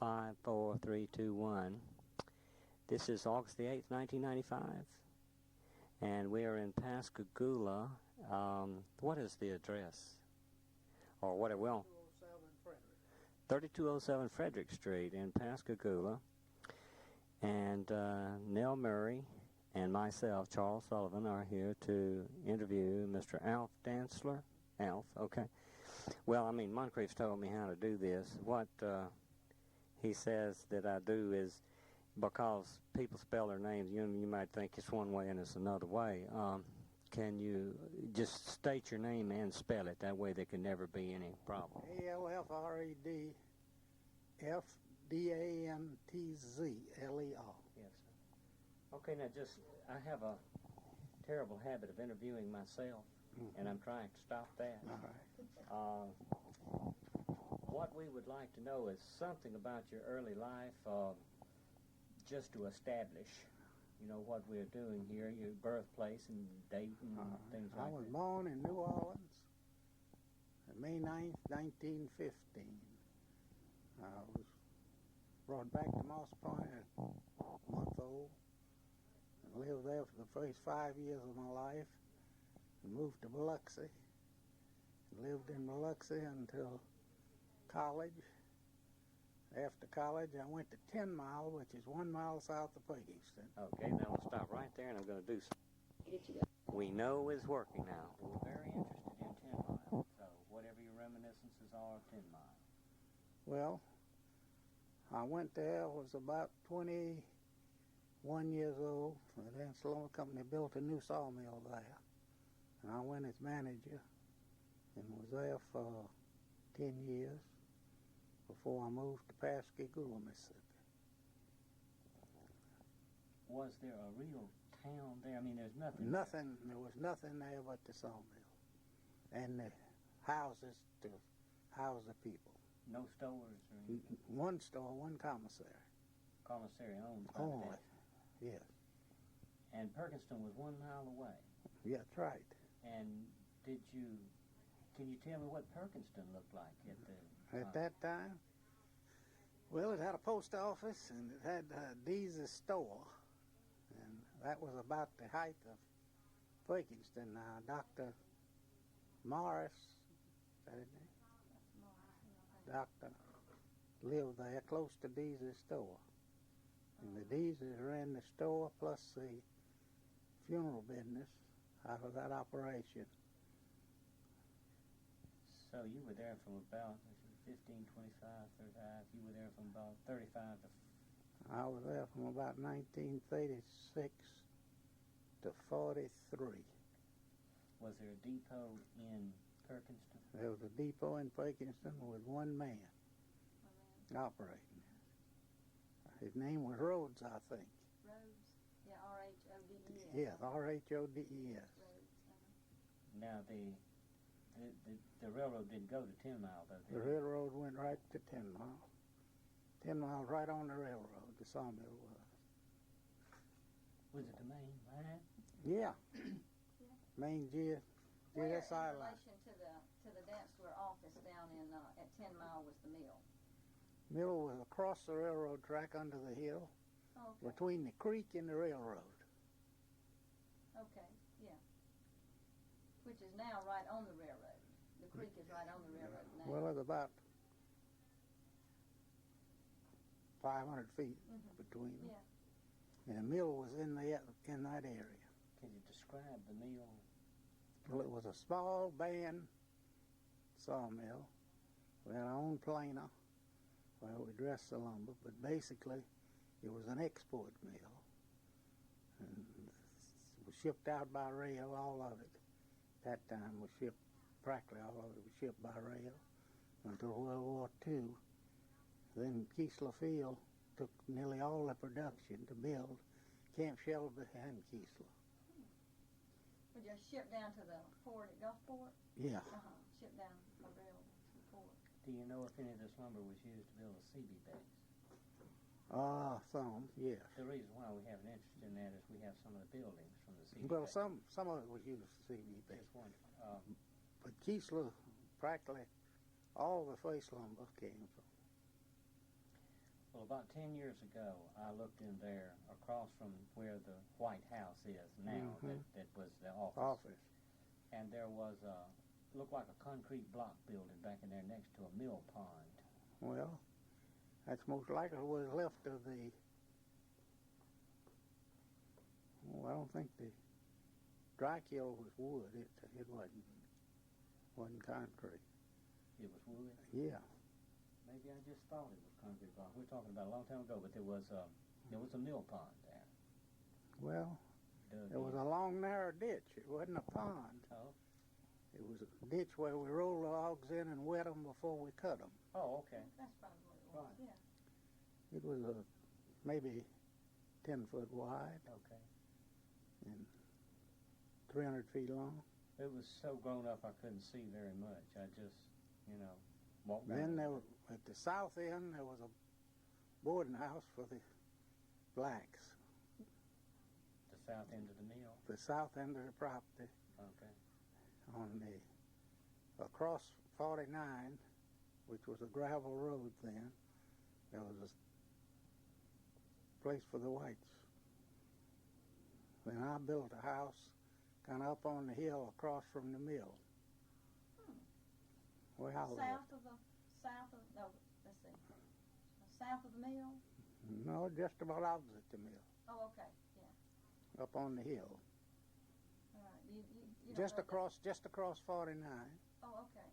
5, 4, 3, 2, 1. This is August the 8th, 1995, and we are in Pascagoula. What is the address? Or what? Well, 3207 Frederick Street in Pascagoula. And Nell Murray and myself, Charles Sullivan, are here to interview Mr. Alf Dantzler. Alf, okay. Well, I mean, Moncrief's told me how to do this. What he says that I do is, because people spell their names, you might think it's one way and it's another way. Can you just state your name and spell it? That way there can never be any problem. ALFREDFDANTZLER. Yes, sir. Okay, now I have a terrible habit of interviewing myself, and I'm trying to stop that. All right. What we would like to know is something about your early life, just to establish, what we're doing here, your birthplace and date and things like that. I was born in New Orleans on May 9th, 1915. I was brought back to Moss Point at a month old and lived there for the first 5 years of my life and moved to Biloxi and lived in Biloxi until college. After college, I went to 10 Mile, which is 1 mile south of Purkingston. Okay, now we'll stop right there, and I'm going to do something we know is working now. We're very interested in 10 Mile, so whatever your reminiscences are of 10 Mile. Well, I went there, was about 21 years old. The Dantzler Company built a new sawmill there, and I went as manager and was there for 10 years. Before I moved to Pascagoula, Mississippi. Was there a real town there? I mean, there's nothing. There was nothing there but the sawmill and the houses to house the people. No stores or anything? One store, one commissary. Commissary owned by Only, that. yes. And Perkinston was 1 mile away. Yeah, that's right. And can you tell me what Perkinston looked like at that time? Well, it had a post office and it had Deese's store, and that was about the height of Perkinston. Now, Dr. Morris, is that his name? Doctor lived there close to Deese's store, and the Deeses ran the store plus the funeral business out of that operation. So you were there from about 15, 25, 35. You were there from about 35 to... I was there from about 1936 to 43. Was there a depot in Perkinston? There was a depot in Perkinston with one man operating. His name was Rhodes, I think. Rhodes? Yeah, R-H-O-D-E-S. Yes, R-H-O-D-E-S. Now, the railroad didn't go to 10 Mile, though, did it? The railroad went right to 10 Mile. 10 Mile right on the railroad, the sawmill was. Was it the main line? Yeah. Main GSI Where, in line. relation to the Dantzler office down in at 10 Mile was the mill? Mill was across the railroad track under the hill, Okay. between the creek and the railroad. Okay, yeah. Which is now right on the railroad. The creek is right on the railroad now. Well, it's about 500 feet between them. Yeah. And the mill was in that area. Can you describe the mill? Well, it was a small band sawmill. We had our own planer where we dressed the lumber, but basically it was an export mill. And it was shipped out by rail, all of it. That time was shipped, practically all of it was shipped by rail until World War II. Then Keesler Field took nearly all the production to build Camp Shelby and Keesler. Would you ship down to the port at Gulfport? Yeah. Ship down a rail to the port. Do you know if any of this lumber was used to build a CB base? Some, yes. The reason why we have an interest in that is we have some of the buildings from the CB Well, base. some of it was used for CB base. Just one. But Keesler, practically all the face lumber came from. Well, about 10 years ago, I looked in there across from where the White House is now, that was the office. And there was looked like a concrete block building back in there next to a mill pond. Well, that's most likely what was left of the, I don't think the dry kiln was wood. It wasn't concrete. It was wood? Yeah. Maybe I just thought it was concrete block. We're talking about a long time ago, but there was a mill pond there. Well, there was a long, narrow ditch. It wasn't a pond. Oh. It was a ditch where we rolled the logs in and wet them before we cut them. Oh, okay. That's probably what it was, Right. yeah. It was maybe 10 foot wide Okay. and 300 feet long. It was so grown up I couldn't see very much. I just, walked down. Then there was, at the south end, there was a boarding house for the blacks. The south end of the mill? The south end of the property. Okay. On the across 49, which was a gravel road then, there was a place for the whites. Then I built a house kind of up on the hill across from the mill. Where I lived. South of the mill? No, just about opposite the mill. Oh, okay, yeah. Up on the hill. All right. You Just don't know across 49. Oh, okay.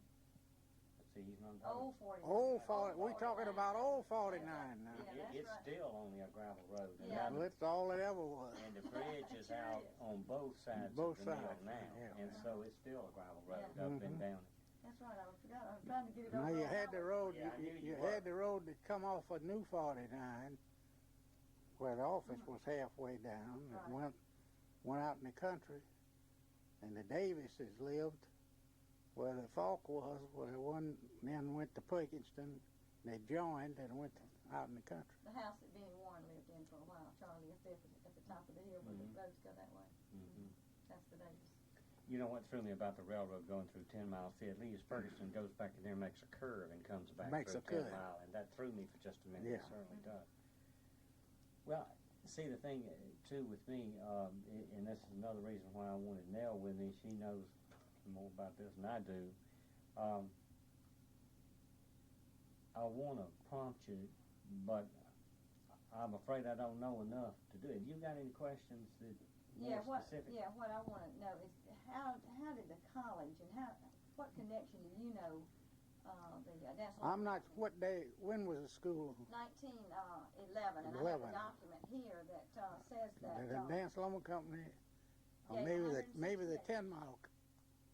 Let's see, he's not Old 49. Old 40, we talking about old 49 now. Yeah, It's right. still only a gravel road. And, Yeah. Well, it's all it ever was. and the bridge is Sure out is. on both sides Both of the mill sides, now. yeah. And so it's still a gravel road Yeah. up and down. That's right, I forgot. I was trying to get it Now over you on had the Howard. road. Yeah, I knew you you had were. the road that come off of New 49, where the office was halfway down. It Right. went out in the country, and the Davises lived where the Falk was. Where one then went to Perkinston. They joined and went out in the country. The house that Benny Warren lived in for a while, Charlie, up there at the top of the hill where the roads go that way. Mm-hmm. That's the Davis. You know what threw me about the railroad going through 10 Mile Field? Leaves Ferguson, goes back in there, makes a curve, and comes back Makes through a 10 curve. Mile, and that threw me for just a minute. Yeah. It certainly does. Well, see, the thing, too, with me, and this is another reason why I wanted Nell with me. She knows more about this than I do. I want to prompt you, but I'm afraid I don't know enough to do it. You got any questions that more specific? What I want to know is how did the college and what connection do you know the dance? I'm not. What day? When was the school? 1911, and I have 11. a document here that says that The Dance Lumber Company, or Yeah, maybe the 168. 10 Mile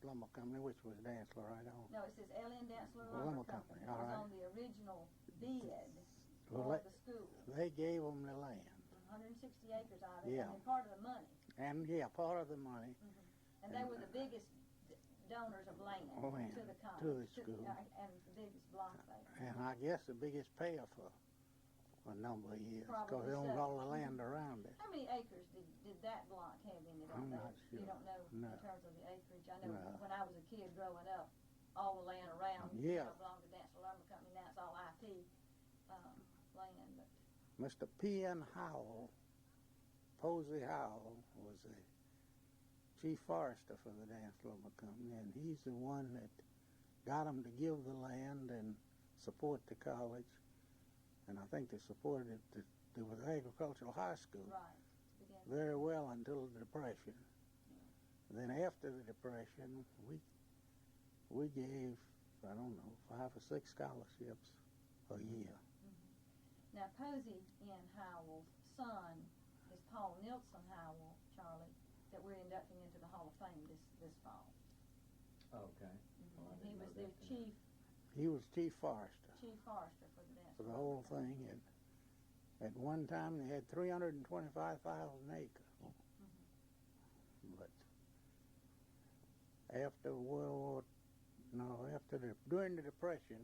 Lumber Company, which was Dantzler right on. no, it says AlfDantzler Lumber Company. Company, It all was right. on the original bid Well, for the school. They gave them the land, 160 acres out of it, Yeah. and part of the money. and part of the money. And they were the biggest donors of land Land to the college, to the school. and the biggest block there. And I guess the biggest payer for a number of years, because Probably they owned so. all the land around it. How many acres did that block have in it? I'm on not that? sure. You don't know No. in terms of the acreage. I know No. when I was a kid growing up, all the land around Yeah. belonged to Dantzler Lumber Company. Now it's all IP land. But Mr. P.N. Howell, Posey Howell, was the chief forester for the Dance Lumber Company, and he's the one that got them to give the land and support the college. And I think they supported it. There was agricultural high school right, began very well until the Depression. Then after the Depression, we gave, I don't know, 5 or 6 scholarships a year. Now, Posey N. Howell's son is Paul Nilsson Howell, Charlie, that we're inducting into the Hall of Fame this fall. Okay. Well, I He didn't was know the that. He was chief forester chief forester for the dance. for the whole thing. And at one time, they had 325,000 acres. But after during the Depression,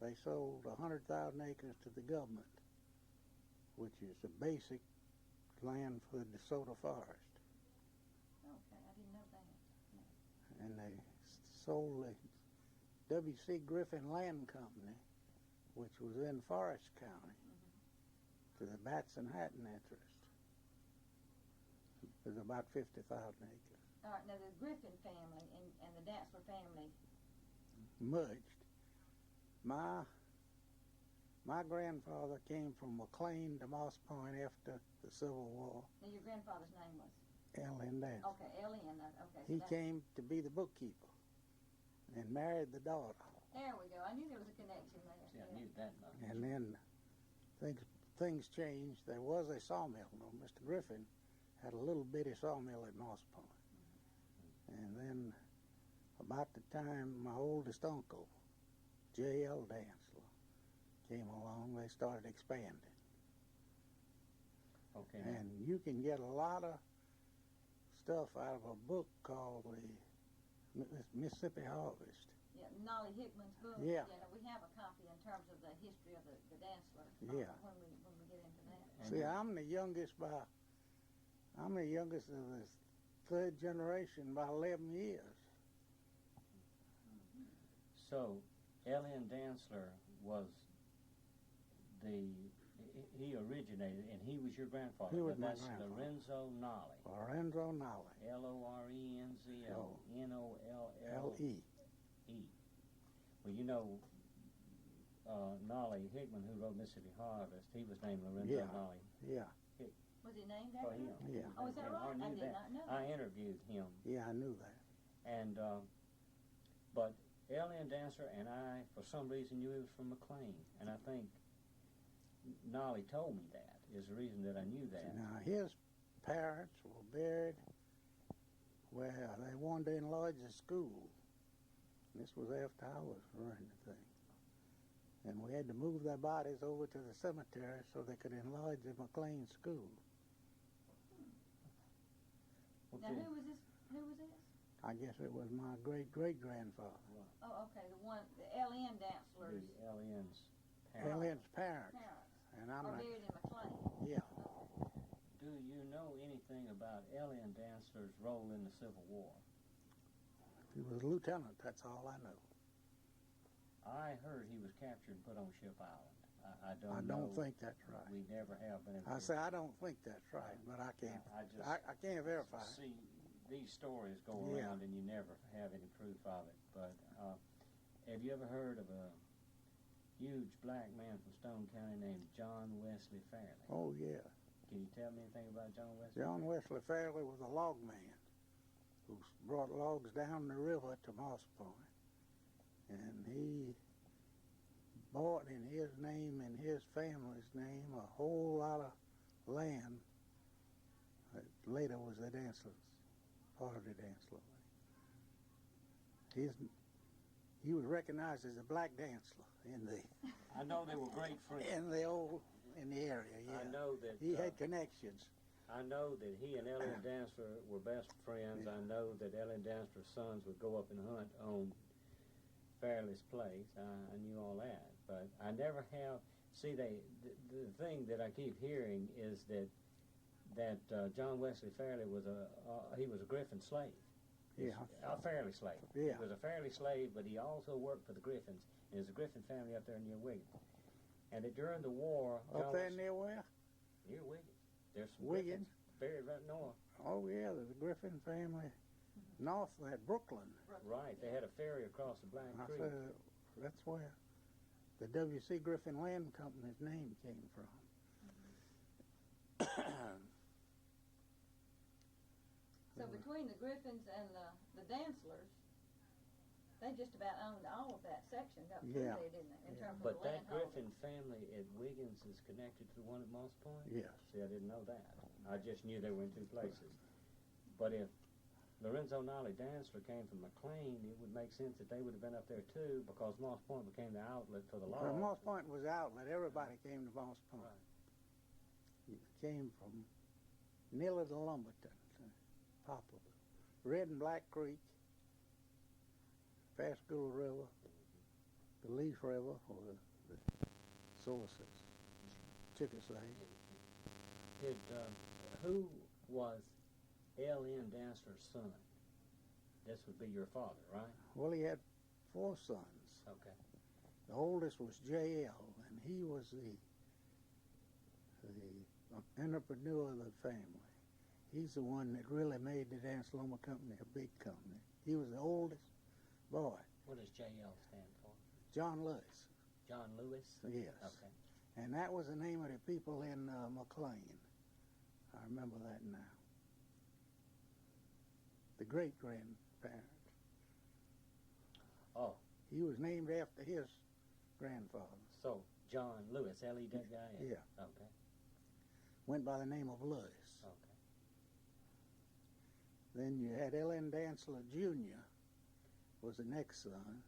they sold 100,000 acres to the government, which is the basic land for the DeSoto Forest. Okay, I didn't know that. And they sold the W.C. Griffin Land Company, which was in Forest County. to the bats and hatting interest. There's about 50,000 acres. All right, now the Griffin family and the Dantzler family. Merged. My grandfather came from McLean to Moss Point after the Civil War. Now your grandfather's name was? L.N. Dantzler. Okay, L.N. Okay. He came to be the bookkeeper and married the daughter. There we go. I knew there was a connection there. See, I knew that much. And then things changed. There was a sawmill. No, Mr. Griffin had a little bitty sawmill at Moss Point. And then about the time my oldest uncle, J.L. Dantzler, came along, they started expanding. Okay. And you can get a lot of stuff out of a book called the Mississippi Harvest. Yeah, Nolly Hickman's book. Yeah. We have a copy in terms of the history of the Dantzler. Yeah. When we get into that. See, I'm the youngest of the third generation by 11 years. So, L.N. Dantzler was he originated, and he was your grandfather. He was my That's grandfather. Lorenzo Nolly. Lorenzo Nolly. Lorenzo Nolly. Well, you know, Nolly Hickman, who wrote Mississippi Harvest, he was named Lorenzo Nolly. Yeah. Was he named For after him. him? Yeah. Oh, is that right? I did not know I that. interviewed him, Yeah, I knew that. and but L.N. Dantzler and I, for some reason, knew he was from McLean, and I think Nolly told me that is the reason that I knew that. Now, his parents were buried where they wanted to enlarge the school. This was after I was running the thing. And we had to move their bodies over to the cemetery so they could enlarge the McLean school. Now, Okay. who was this? I guess it was my great-great-grandfather. Oh, okay, the L.N. Dantzler's The L.N.'s parents. L.N.'s parents. parents And I'm are not, buried in McLean. yeah. Do you know anything about L.N. Dantzler's role in the Civil War? He was a lieutenant, that's all I know. I heard he was captured and put on Ship Island. I don't I know. don't think that's right. We never have been. I say I don't think that's right, but I can't. I can't verify. See, these stories go Yeah. around and you never have any proof of it. But have you ever heard of a huge black man from Stone County named John Wesley Fairley? Oh yeah. Can you tell me anything about John Wesley? John Wesley Fairley was a log man who brought logs down the river to Moss Point, and he bought in his name and his family's name a whole lot of land that later was the Dantzler's, part of the Dantzler. He was recognized as a black Dantzler I know they were great friends. in the area. Yeah, I know that he had connections. I know that he and Ellen Dantzler were best friends. Yeah. I know that Ellen Dantzler's sons would go up and hunt on Fairley's place. I knew all that, but I never have. See, the thing that I keep hearing is that John Wesley Fairley was a Griffin slave. Yeah. A Fairley slave. Yeah. He was a Fairley slave, but he also worked for the Griffins. And there's a Griffin family up there near Wiggins. And that during the war, Up there near where? near Wiggins, there's some Wiggins? Griffins buried right north. Oh yeah, there's a Griffin family north at Brooklyn. Right, they had a ferry across the Black I Creek. said that's where the W.C. Griffin Land Company's name came from. So between the Griffins and the Dantzlers, they just about owned all of that section up through Yeah. there, didn't they? In terms But of the that land Griffin family at Wiggins is connected to the one at Moss Point? Yes. See, I didn't know that. I just knew they were in two places. But if Lorenzo Nolly Dantzler came from McLean, it would make sense that they would have been up there too, because Moss Point became the outlet for the law. Well, Moss Point was outlet. Everybody came to Moss Point. Right. It came from nearly to Lumberton, Poplar, Red and Black Creek, Pascagoula River, the Leaf River, or the sources, Chickasaw. Who was L.N. Dantzler's son? This would be your father, right? Well, he had 4 sons. Okay. The oldest was J.L., and he was the entrepreneur of the family. He's the one that really made the Dance Lumber Company a big company. He was the oldest boy. What does JL stand for? John Lewis. John Lewis? Yes. Okay. And that was the name of the people in McLean. I remember that now. The great-grandparent. Oh. He was named after his grandfather. So, John Lewis, L-E-W-I-S? Yeah. Okay. Went by the name of Lewis. Okay. Then you had AlfDantzler Jr. was the next son.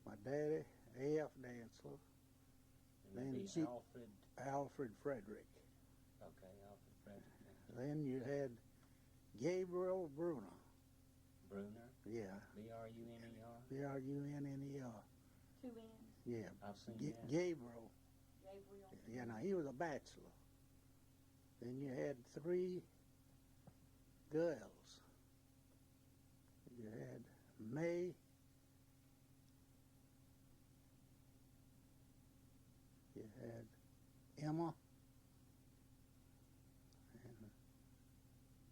My daddy, AlfDantzler. And Then then Alfred. Alfred Frederick. Okay, Alfred Frederick. Then you had Gabriel Bruner. Bruner? Yeah. B-R-U-N-E-R? B-R-U-N-N-E-R. 2 N's. Yeah. I've seen that. Gabriel. Gabriel. Yeah, now he was a bachelor. Then you had 3 girls. You had May. You had Emma.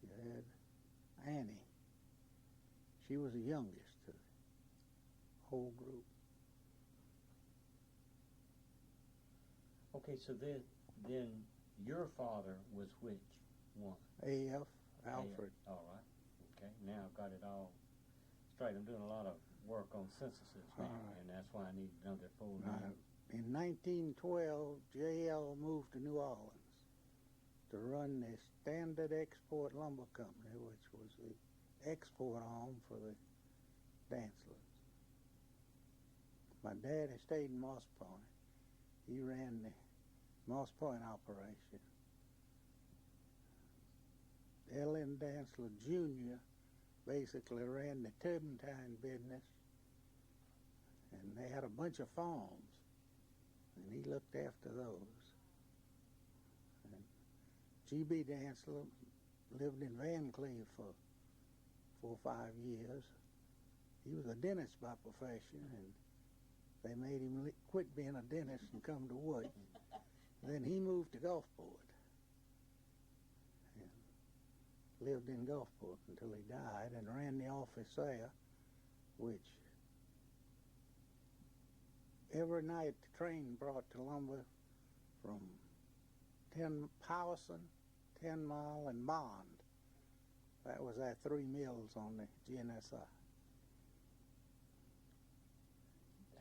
And you had Annie. She was the youngest to the whole group. Okay, so then your father was which one? Alfred. All right. Okay, now I've got it all straight. I'm doing a lot of work on censuses now, and that's why I need to know their full name. In 1912, J.L. moved to New Orleans to run the Standard Export Lumber Company, which was the export arm for the Dantzlers. My daddy stayed in Moss Point. He ran the Moss Point operation. AlfDantzler Jr. basically ran the turpentine business, and they had a bunch of farms, and he looked after those. And G.B. Dantzler lived in Van Cleve for 4 or 5 years. He was a dentist by profession, and they made him quit being a dentist and come to work. Then he moved to Gulfport and lived in Gulfport until he died, and ran the office there, which every night the train brought the lumber from Howison, 10 Mile, and Bond. That was our 3 mills on the GNSI.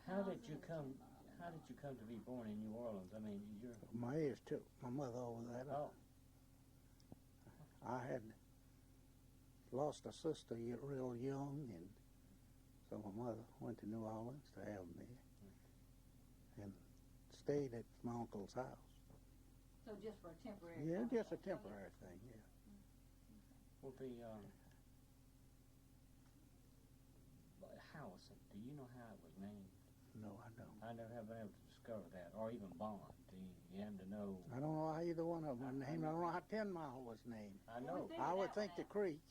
How did you come to be born in New Orleans? I mean, you're... My age too. My mother over there. Oh. I had lost a sister real young, and so my mother went to New Orleans to have me, and stayed at my uncle's house. So just for a temporary Yeah, just a contract. temporary thing, yeah. Well, the Howison, do you know how it was named? No, I don't. I never have been able to discover that, or even Bond. Do you happen to know? I don't know how either one of them were named. I don't know how 10 Mile was named. I know. I would think the creek.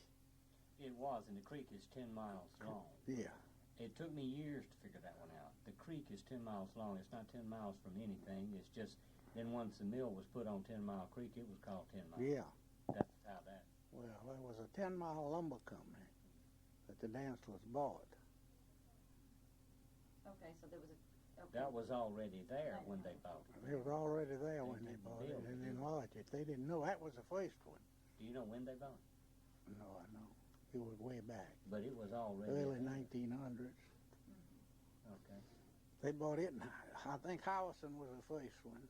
It was, and the creek is 10 miles long. Yeah. It took me years to figure that one out. The creek is 10 miles long. It's not 10 miles from anything. It's just, then once the mill was put on 10 Mile Creek, it was called 10 Mile. Yeah. That's how that. Well, there was a 10 Mile lumber company that the Dantzlers bought. Okay, so there was a... Okay. That was already there when they bought it. It was already there when they didn't bought it build it, and did they? enlarged it. They didn't know that was the first one. Do you know when they bought it? No, I know. It was way back. But it was already Early there. 1900s. Okay. They bought it, and I think Howison was the first one.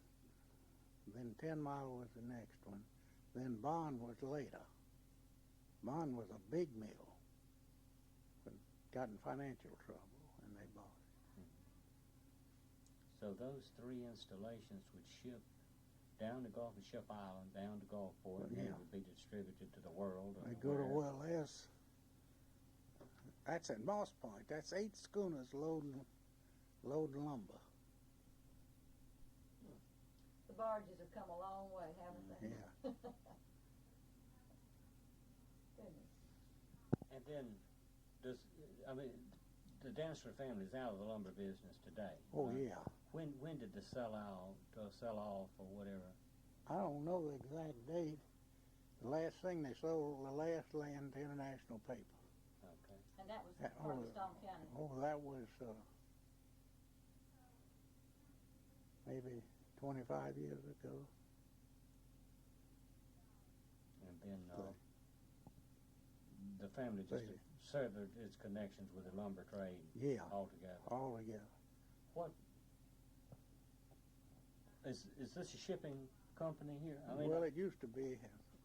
Then 10 Mile was the next one. Then Bond was later. Bond was a big mill, but got in financial trouble, and they bought it. So those 3 installations would ship down to Gulf and Ship Island, down to Gulfport, and Yeah. they would be distributed to the world. Or They go to, wherever. well, that's at Moss Point. That's 8 schooners loading lumber. The barges have come a long way, haven't they? Yeah. Goodness. And then, the Dantzler family is out of the lumber business today. Oh, right? yeah. When did the sell off or whatever? I don't know the exact date. The last thing they sold, the last land to International Paper. Okay. And that was part of Stone County. Oh, that was maybe 25 years ago. And then the family just severed its connections with the lumber trade altogether. Altogether. What is this a shipping company here? I mean, Well, it used to be.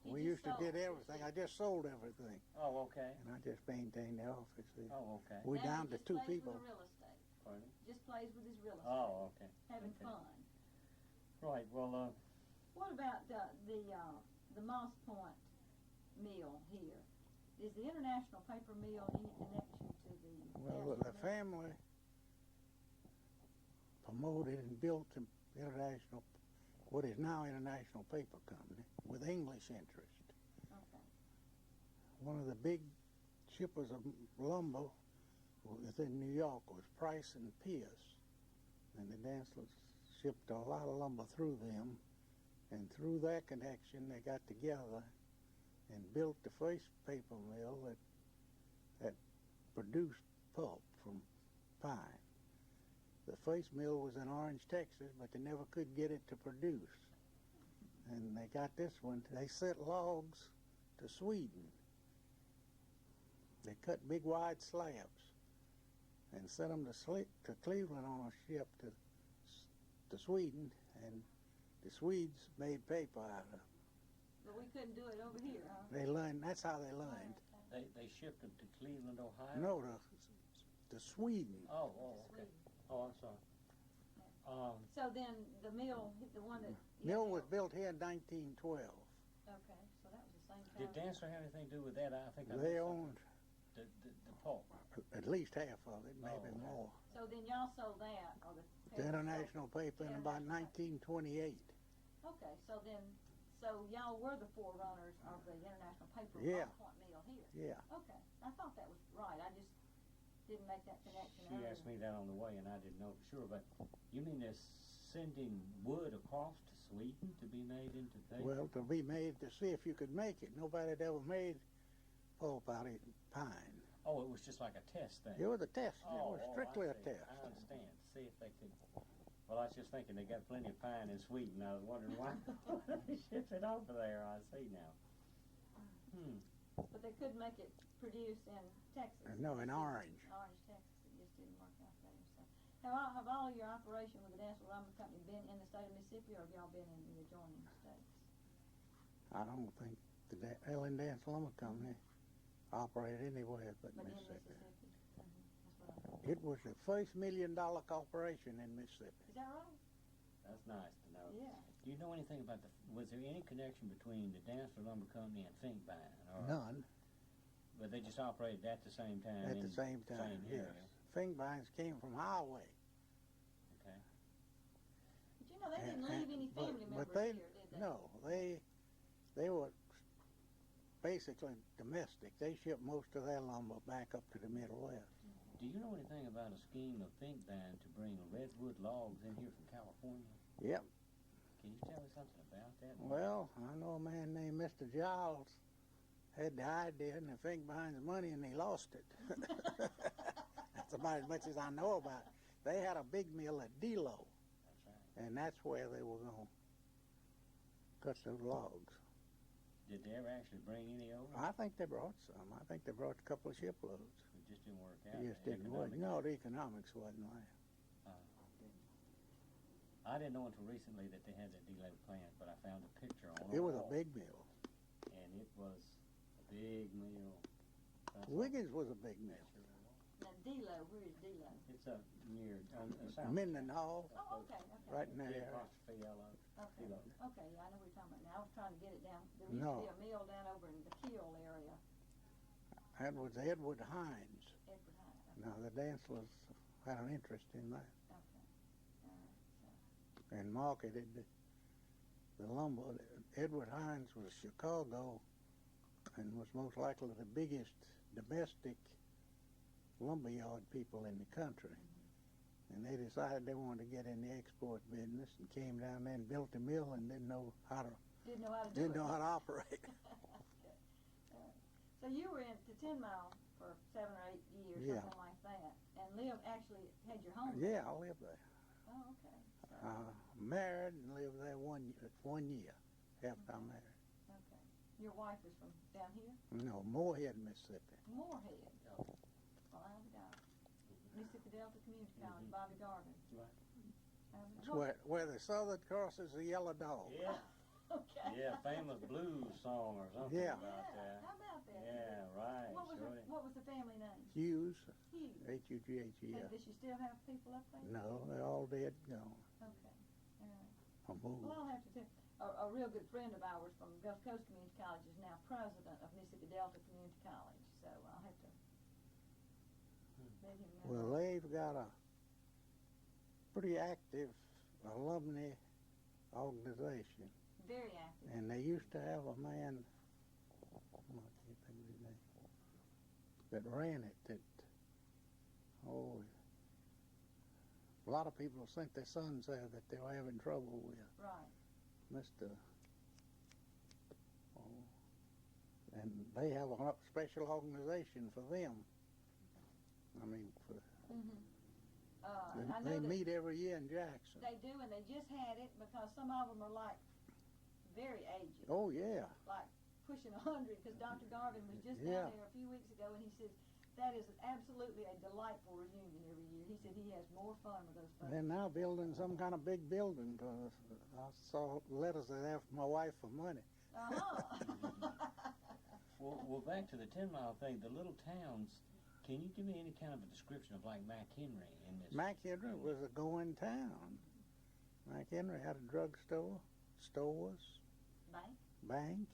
We used to did everything. I just sold everything. Oh, okay. And I just maintained the office there. Oh, okay. We Now down he to just 2 plays people. With the real estate. Pardon? Just plays with his real estate. Oh, okay. Having Okay. fun. Right. Well, What about the Moss Point mill here? Is the International Paper Mill any connection to the? Well, the family promoted and built the International, what is now International Paper Company, with English interest. Okay. One of the big shippers of lumber within New York was Price and Pierce, and the Dantzlers shipped a lot of lumber through them, and through that connection they got together and built the first paper mill that produced pulp from pine. The first mill was in Orange, Texas, but they never could get it to produce. And they got this one. They sent logs to Sweden. They cut big wide slabs and sent them to Cleveland on a ship to Sweden, and the Swedes made paper out of it. But we couldn't do it over here, huh? They learned. That's how they learned. they shipped them to Cleveland, Ohio. No, to Sweden. Oh, okay. Oh, I'm sorry. So then the mill, the one that... Mill was built here in 1912. Okay, so that was the same time. Did Dantzler have anything to do with that? I think I They missed owned the pulp. at least half of it, maybe okay. more. So then y'all sold that, or the... The International Paper in about 1928. Okay, so y'all were the forerunners of the International Paper Yeah. Point Mill here. Yeah. Okay, I thought that was right. I just didn't make that connection. She earlier. asked me that on the way, and I didn't know for sure. But you mean they're sending wood across to Sweden to be made into paper? Well, to be made to see if you could make it. Nobody had ever made pulp out of pine. Oh, it was just like a test thing. It was a test. It Oh, was strictly I a see. test. I understand. See if they could. Well, I was just thinking they got plenty of pine in Sweden. I was wondering why they shipped it over there. I see now. But they couldn't make it produced in Texas. No, in Orange. Orange, Texas. It just didn't work out there. So, have all your operation with the Dantzler Lumber Company been in the state of Mississippi, or have y'all been in the adjoining states? I don't think the Ellen Dance Lumber Company operated anywhere but But Mississippi. in Mississippi. That's what I thought. It was the first $1 million corporation in Mississippi. Is that right? That's nice to know. Yeah. Do you know anything about was there any connection between the Dantzler Lumber Company and Finkbine? None. But they just operated at the same time? At in the same time, same yes. area? Finkbines came from Highway. Okay. But you know, they didn't leave any family members they, here, did they? No, they were basically domestic. They shipped most of their lumber back up to the Midwest. Do you know anything about a scheme of Finkbine to bring redwood logs in here from California? Yep. Can you tell me something about that? Well, I know a man named Mr. Giles had the idea and the Finkbine's money, and he lost it. That's about as much as I know about it. They had a big mill at Delo, That's right. and that's where they were going to cut those logs. Did they ever actually bring any over? I think they brought some. I think they brought a couple of shiploads. It just didn't work out. It just The didn't work. economics- No, the economics wasn't there. I didn't know until recently that they had that Delo plant, but I found a picture on It was a wall, big mill. and it was a big mill. That's Wiggins was a big mill. sure it was. Now, Delo, where is Delo? It's up near south. Mendenhall, Oh, okay, okay. right in that area. Apostrophe L-O. Okay, Delo. okay, yeah, I know what you're talking about now. I was trying to get it down. There used No. to be a mill down over in the Kill area. That was Edward Hines. Edward Hines. Now, the Dantzlers had an interest in that Okay. All right. So, and marketed the lumber. Edward Hines was Chicago and was most likely the biggest domestic lumberyard people in the country. And And they decided they wanted to get in the export business and came down there and built a mill and didn't know how to Didn't know how to operate. Okay. So you were in to 10 Mile for 7 or 8 years, Yeah. something like that, and actually had your home Yeah, there. I lived there. Oh, okay. So, Married and lived there 1 year after I married. okay. Your wife was from down here? No, Moorhead, Mississippi. Moorhead. Well, I've got Mississippi Delta Community College, Bobby Garvin. Right. It's where the Southern crosses the Yellow Dog. Yeah. Okay. Yeah, famous blues song or something Yeah. about that. How about that? Yeah, right. What was the family name? Hughes, Hughes. H-U-G-H-E-S. Does she still have people up there? No, they're all dead, gone. Okay. All right. I moved. Well, I'll have to tell a real good friend of ours from Gulf Coast Community College is now president of Mississippi Delta Community College. So I'll have to let him know. Well, they've got a pretty active alumni organization. Very active. And they used to have a man, I can't think of his name, that ran it. A lot of people sent their sons there that they were having trouble with. Right. Mr. And they have a special organization for them. I mean, I know they that meet every year in Jackson. they do, and they just had it because some of them are like very aged. Oh, yeah. Like pushing 100, because Dr. Garvin was just Yeah. down there a few weeks ago, and he says that is absolutely a delightful reunion every year. He said he has more fun with those folks. They're now building some kind of big building. I saw letters that asked my wife for money. Well, back to the 10 Mile thing, the little towns, can you give me any kind of a description of like McHenry in this? McHenry was a going town. McHenry had a drugstore, stores, bank.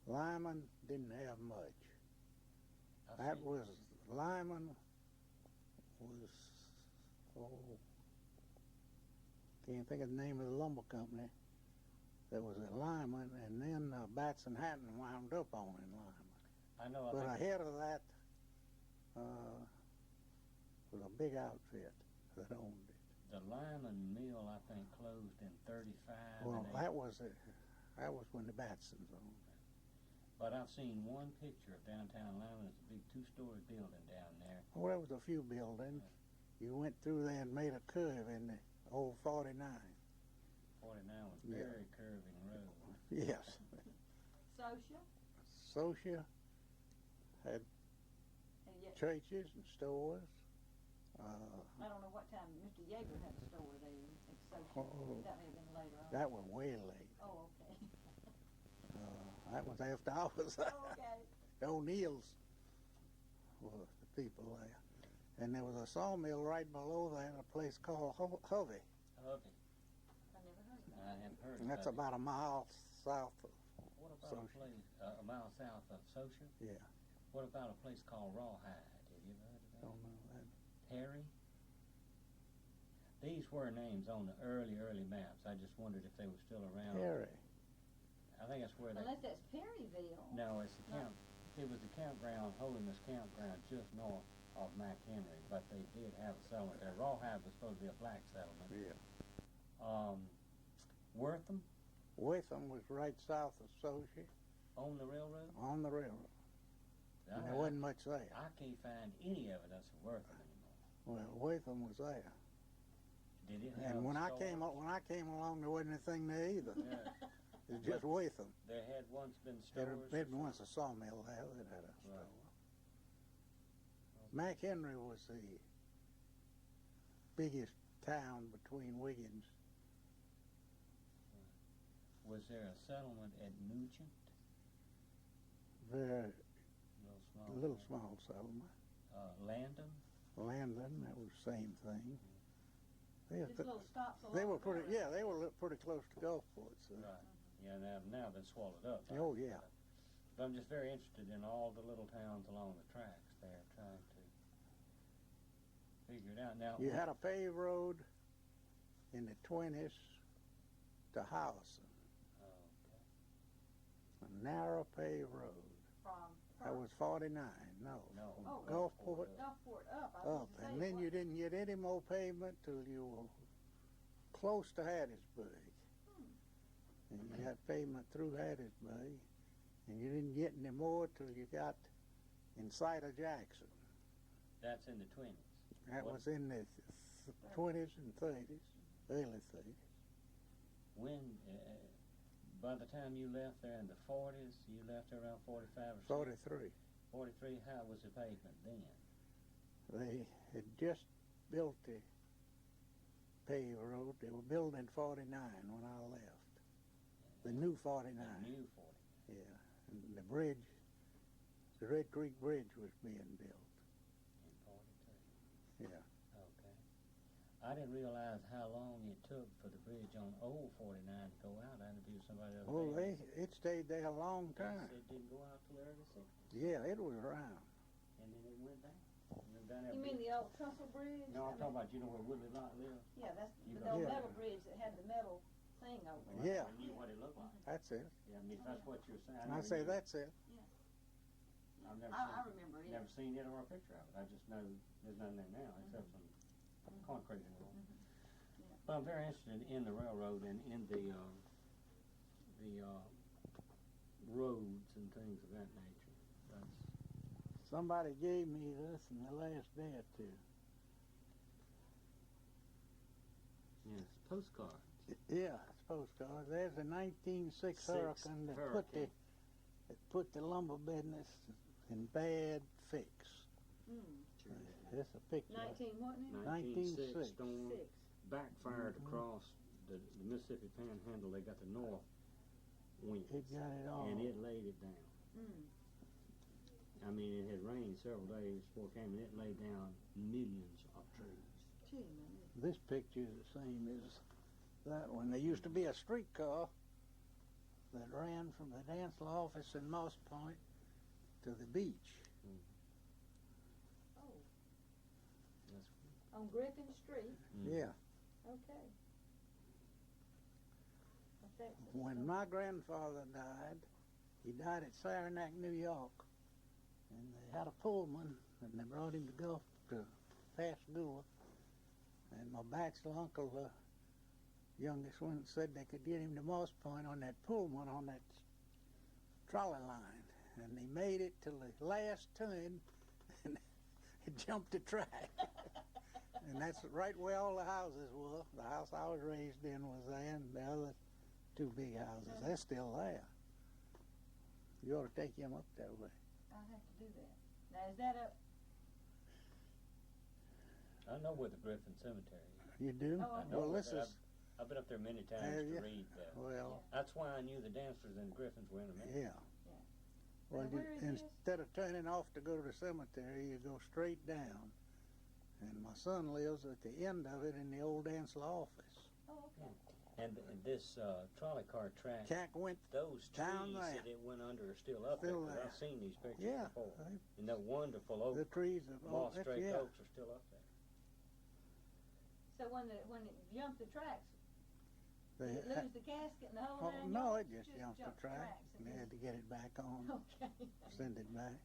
Lyman didn't have much. Lyman was, can't think of the name of the lumber company. There was a Lyman, and then Batts and Hatton wound up owning Lyman. I know. But ahead of that was a big outfit that owned it. The Lyman Mill, I think, closed in 35. Well, that was when the Batsons owned it. But I've seen one picture of downtown Lyman. It's a big 2-story building down there. Well, there was a few buildings. You went through there and made a curve in the old 49. 49 was Yeah. very curving road. Yes. Socia had churches and stores. I don't know what time Mr. Yeager had a store there in Socia. That may have been later on. That was way late. Oh, okay. That was after I was there. Oh, okay. The O'Neills were the people there. And there was a sawmill right below that, a place called Hovey. Hovey. I never heard of that. I haven't heard And of that's Hovey. about a mile south of What about a place a mile south of Socia? Yeah. What about a place called Rawhide? Have you ever heard of that? Don't know that. Perry? These were names on the early maps. I just wondered if they were still around. Perry. I think that's where they... Unless that's Perryville. No, it's the camp. It was the campground, Holiness Campground, just north of McHenry, but they did have a settlement there. Rawhide was supposed to be a black settlement. Yeah. Wortham? Witham was right south of Socia. On the railroad? On the railroad. And there wasn't much there. I can't find any evidence of Wortham anymore. Well, Witham was there. Did it have And when I stores? came along, there wasn't anything there either. Yeah. It was just Witham. There had once been There stores. had been once a sawmill there that had a store. McHenry was the biggest town between Wiggins. Was there a settlement at Nugent? Very little town. small settlement. Landon? Landon, that was the same thing. Just little stops along They were the railroad. they were pretty close to Gulfport. So. Right. Yeah, now they're swallowed up. Oh, yeah. But I'm just very interested in all the little towns along the tracks there, trying to figure it out. Now, You had a paved road in the 20s to Howison. Okay. A narrow paved road. From That was 49. No. No. Oh, Gulfport. Gulfport up. I up, and then you didn't get any more pavement till you were close to Hattiesburg. And you got pavement through Hattiesburg, and you didn't get any more till you got in sight of Jackson. That's in the 20s. That was in the 20s and 30s, early 30s. When, by the time you left there in the 40s, you left there around 45 or 43. 43, how was the pavement then? They had just built the paved road. They were building 49 when I left. The new 49. The new 49. Yeah, and the bridge, the Red Creek Bridge was being built. In 43. Yeah. Okay. I didn't realize how long it took for the bridge on old 49 to go out. I interviewed somebody the other day. It stayed there a long time. It didn't go out till the early 60s. Yeah, it was around. And then it went down. Down You mean the old Trestle Bridge? No, I'm talking about, you know where Woodley Lot lives? Yeah, that's You the know. old Yeah. metal bridge that had the metal thing over it. Yeah. I knew what it looked like. That's it. Yeah, I mean, if that's what you're saying. And I say that's it. I've never I remember it. never seen it or a picture of it. I just know there's nothing there now except some concrete and all. But I'm very interested in the railroad and in the roads and things of that nature. That's Somebody gave me this in the last day or two. yes, postcards. Yeah, it's postcards. There's a 1906 hurricane that put the lumber business in bad fix. That's a picture. 19 what now? 1906. storm backfired across the Mississippi Panhandle. They got the north wind. It got it all. And it laid it down. I mean, it had rained several days before it came, and it laid down millions of trees. This picture is the same as that one. There used to be a streetcar that ran from the Dantzler office in Moss Point to the beach. On Griffin Street? Yeah. Okay. When my grandfather died, he died at Saranac, New York. And they had a Pullman, and they brought him to Pascagoula. And my bachelor uncle, the youngest one, said they could get him to Moss Point on that Pullman, on that trolley line. And he made it till the last turn, and it jumped the track. And that's right where all the houses were. The house I was raised in was there, and the other two big houses, they're still there. You ought to take him up that way. I'll have to do that. Now, is that up? I know where the Griffin Cemetery is. You do? Oh, I know Well, where this is... I've been up there many times Have to you? read that. Well, That's why I knew the Dantzlers and the Griffins were intermarried. yeah. Well, Now, where is this? instead of turning off to go to the cemetery, you go straight down. And my son lives at the end of it in the old Dantzler office. Oh, okay. And this trolley car track, Went those down trees there. that it went under are still up Still there. 'Cause there. I've seen these pictures Yeah. before. And the wonderful oak, The trees of moss straight yeah. oaks are still up there. So when it jumped the tracks, They did it lose the casket and the whole nine no, yards? it just jumped the track. and They had to get it back on, Okay. send it back.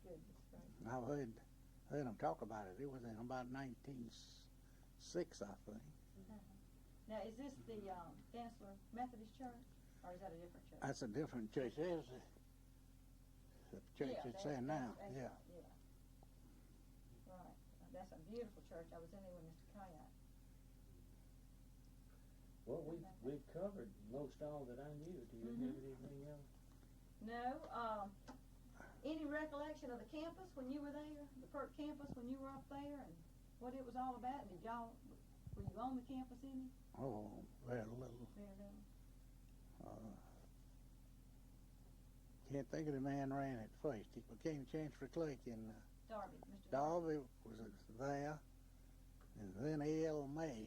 Goodness gracious. And I've heard them talk about it. It was in about 1906, I think. Now, is this the Dantzler Methodist Church, or is that a different church? That's a different church. There's the church that's there now. Yeah. Right. That's a beautiful church. I was in there with Mr. Kayak. Well, we've covered most all that I knew. Do you have anything else? No. Any recollection of the campus when you were there? The Perk campus when you were up there, and what it was all about? Were you on the campus any? Oh, very little. Very little. Can't think of the man ran it first. He became Chancellor Clerk in Darby, Mr. Darby. Darby was there, and then A.L. May,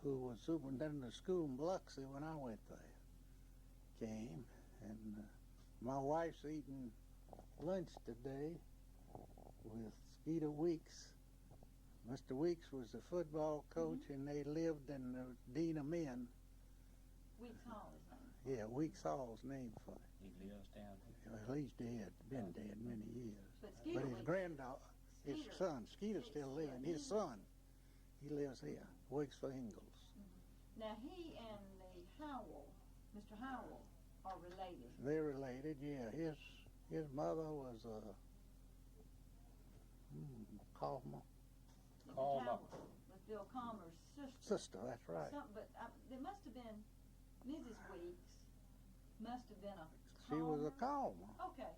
who was superintendent of school in Biloxi when I went there, came, and my wife's eating lunch today with Skeeter Weeks. Mr. Weeks was the football coach, and they lived in the Dean of Men. Weeks Hall is named. Yeah, Weeks Hall's named for it. He lives down here. Well, he's dead, been dead many years. But But his granddaughter, His Skeeter. son, Skeeter's still living. His son, he lives here, works for Ingalls. Now he and the Howell, Mr. Howell, are related. They're related, yeah. His mother was Calmer. Calmer. Was Bill Calmer's sister. Sister, that's right. But there must have been Mrs. Weeks. Must have been a She was a Calmer. Calmer. Okay,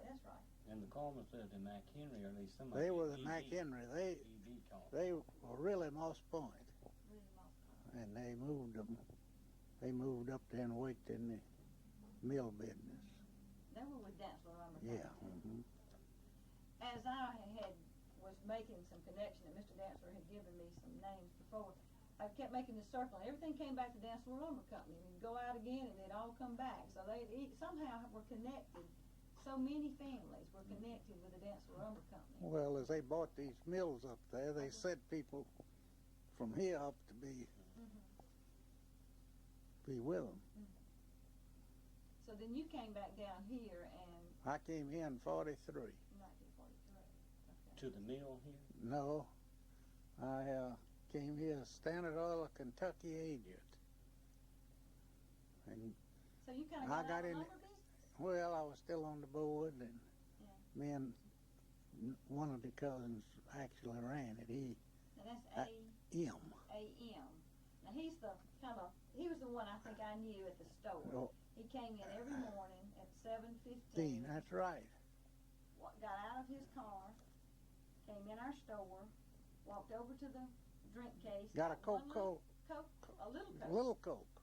that's right. And the Colemans lived in McHenry, or at least some of They them. were the McHenry. They were really Moss Point, Really most. and they moved them. They moved up there and worked in the mill business. They were with Dantzler Lumber Yeah. Company. As I was making some connection, that Mr. Dantzler had given me some names before, I kept making this circle, and everything came back to Dantzler Lumber Company. We'd go out again, and they'd all come back. So they somehow were connected. So many families were connected with the Dantzler Lumber Company. Well, as they bought these mills up there, they sent people from here up to be with them. So then you came back down here and I came here in 43. 1943. Okay. To the mill here? No, I came here as Standard Oil of Kentucky agent. And So you kind of I got got out of in- lumber business? well, I was still on the board, and me and one of the cousins actually ran it. And that's M. A.M. Now he was the one I think I knew at the store. Oh, He came in every morning at 7:15. that's right. Got out of his car, came in our store, walked over to the drink case. Got a one Coke, a little Coke. a little Coke.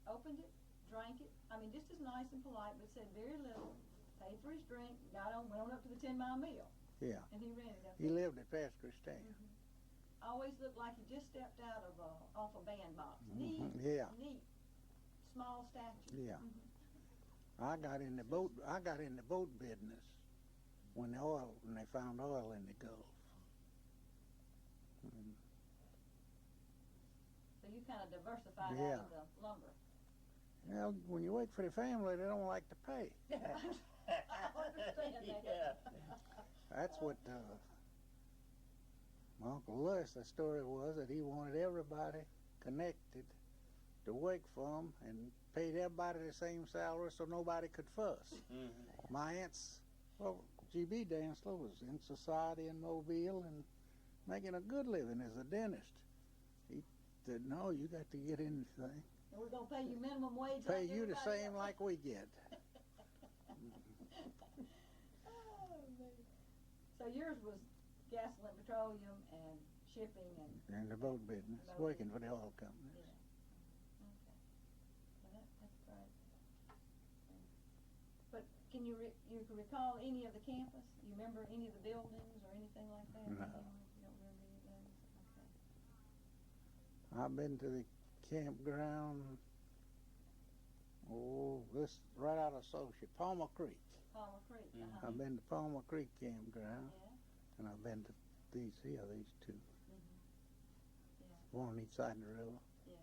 Opened it, drank it. I mean, just as nice and polite, but said very little. Paid for his drink, went on up to the 10-mile mill. Yeah. And he rented up He there. lived at Pastor Stand. Always looked like he just stepped out of off a bandbox. Yeah. Neat, small statue. Yeah. I got in the boat business when they found oil in the Gulf. So you kind of diversified Yeah. out of the lumber. Well, when you work for the family, they don't like to pay. I understand that. That's what my Uncle Louis, the story was that he wanted everybody connected to work for him and paid everybody the same salary so nobody could fuss. My aunt's, G.B. Dantzler was in society in Mobile and making a good living as a dentist. He said, no, you got to get in the thing. And we're going to pay you minimum wage. Pay like you the everybody same else. like we get. Oh, man. So yours was gasoline, petroleum, and shipping, and In the boat business, working for the oil companies. okay. Well, that's great. But can you recall any of the campus? You remember any of the buildings or anything like that? No. You don't remember any of those? Okay. I've been to the campground, this right out of Associate, Palmer Creek. Palmer Creek. I've been to Palmer Creek campground, Yeah. and I've been to these two. Yeah. One on each side of the river. Yeah.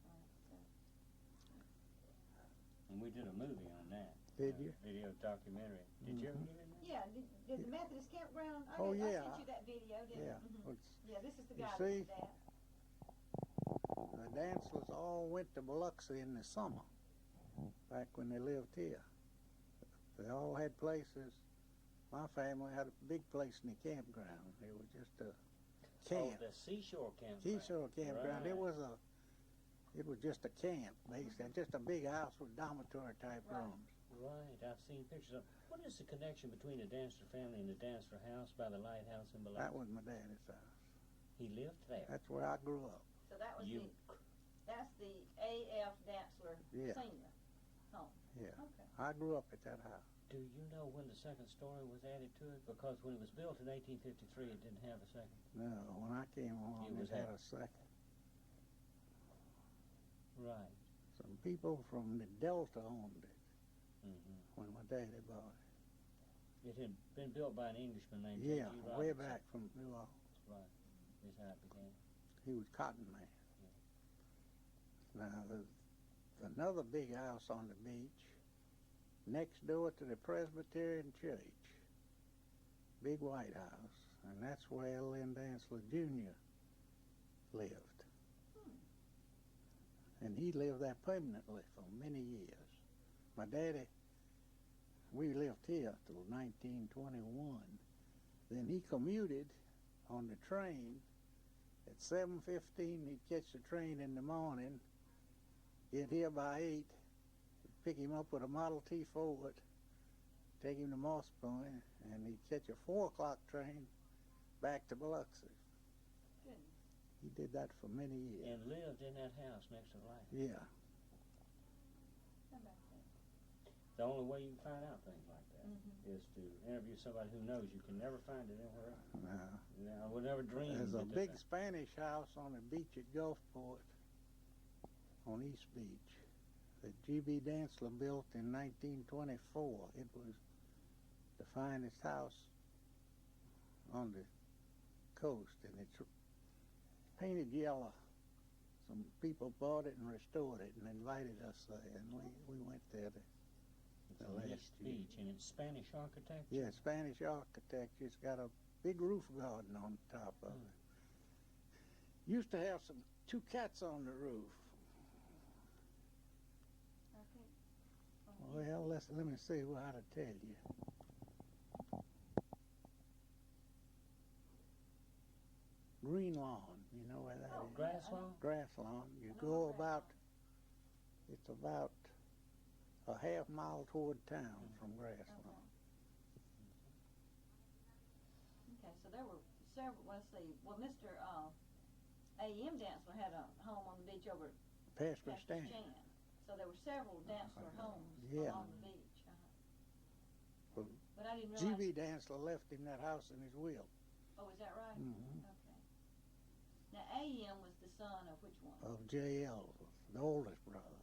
Right. So, And we did a movie on that. Did you? Video documentary. Did you ever get in that? yeah. Did the Methodist campground? Oh, I yeah. sent you that video, didn't Yeah. I? Mhm. Well, Yeah. This is the You guy see? that did that. the Dantzlers all went to Biloxi in the summer, back when they lived here. They all had places. My family had a big place in the campground. It was just a camp. Oh, the seashore campground. Seashore campground. Right. It was just a camp, basically, just a big house with dormitory type Right. rooms. Right, I've seen pictures of. What is the connection between the Dantzler family and the Dantzler house by the lighthouse in Biloxi? That was my daddy's house. He lived there. That's where I grew up. So that was You- that's the A.F. Dantzler Yeah. Senior home. Yeah. Okay. I grew up at that house. Do you know when the second story was added to it? Because when it was built in 1853, it didn't have a second. No, when I came along, It was it had at- a second. Right. Some people from the Delta owned it Mm-hmm. when my daddy bought It had been built by an Englishman named it. Yeah, J.G. way Robinson. back from New Orleans. Right. Is how it began. He was cotton man. Now, there's another big house on the beach next door to the Presbyterian Church. big white house, and that's where AlfDantzler Jr. lived. And he lived there permanently for many years. My daddy, we lived here till 1921. Then he commuted on the train. At 7:15, he'd catch the train in the morning, get here by 8, pick him up with a Model T Ford, take him to Moss Point, and he'd catch a 4 o'clock train back to Biloxi. Goodness. He did that for many years. And lived in that house next to the lake. Yeah. How about that? The only way you can find out things like that Mm-hmm. is to interview somebody who knows. You can never find it anywhere else. No. I would never dream. There's a that big Spanish house on the beach at Gulfport on East Beach that G.B. Dantzler built in 1924. It was the finest house on the coast, and it's painted yellow. Some people bought it and restored it and invited us there, and we went there to It's on East Beach, and it's Spanish architecture. Yeah, Spanish architecture. It's got a big roof garden on top of it. Used to have 2 cats on the roof. Okay. Well, let me see how to tell you. Green lawn, you know where that Oh, is? Grass lawn? Grass lawn. You I know go grass about, lawn. it's about a half mile toward town from Grass Okay. Lawn. Okay, so there were several, let's see, well, Mr. A.M. Dantzler had a home on the beach over at Pastor Pastor Stan. Stan. So there were several Dantzler homes Yeah. along the beach. Well, But I didn't realize. G.B. Dantzler left him that house in his will. Oh, is that right? Mhm. Okay. Now, A.M. was the son of which one? Of J.L., the oldest brother.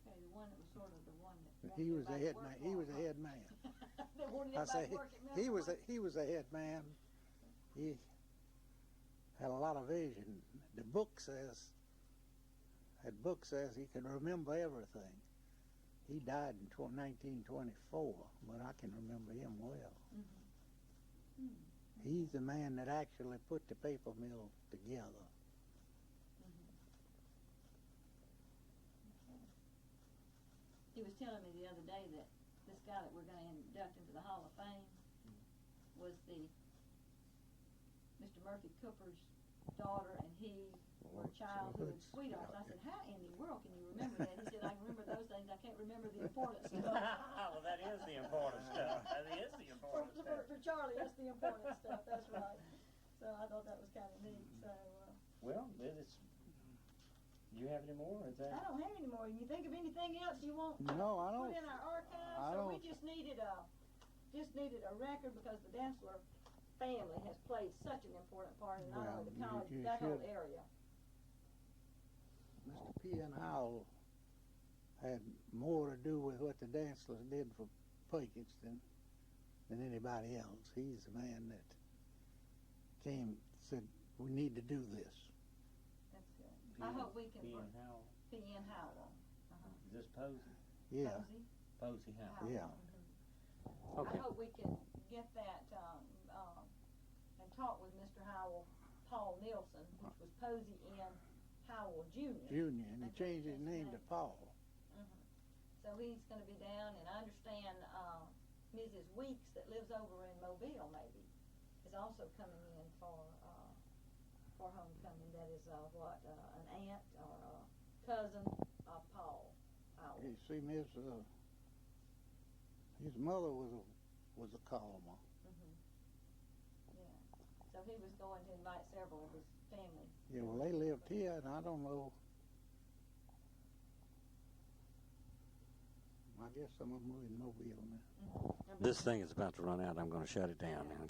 Okay, the one that was sort of the one that. He was the wanted head everybody man. to He work was the for him. head man. They wanted I everybody say to work at he was Milton he was the head man. He had a lot of vision. The book says he can remember everything. He died in 1924, but I can remember him well. Mm-hmm. He's the man that actually put the paper mill together. He was telling me the other day that this guy that we're going to induct into the Hall of Fame was the Mr. Murphy Cooper's daughter, and he were childhood sweethearts. I said, how in the world can you remember that? He said, I can remember those things. I can't remember the important stuff. Well, that is the important stuff. That is the important stuff. For Charlie, that's the important stuff. That's right. So I thought that was kind of neat. So. Well, it's. Do you have any more? Is that? I don't have any more. You think of anything else you want No, I don't. put in our archives? I So we don't. just needed a record because the Dantzler family has played such an important part in not Well, only the college, you but that whole should. area. Mr. P. N. Howell had more to do with what the Dantzlers did for Perkins than anybody else. He's the man that said, we need to do this. That's good. I hope we can. P.N. Howell. P.N. Howell. Is this Posey? Yeah, Posey? Posey Howell. yeah. Okay. I hope we can get that and talk with Mr. Howell, Paul Nielsen, which was Posey N. Howell Jr. Junior, and he changed his name to Paul. So he's going to be down, and I understand Mrs. Weeks that lives over in Mobile maybe is also coming in for homecoming. That is an aunt or a cousin of Paul Howell. You see, his mother was a Calmer. Yeah. So he was going to invite several of his family. Yeah, well, they lived here, and I don't know. I guess some of them were in Mobile now. This thing is about to run out. I'm going to shut it down now.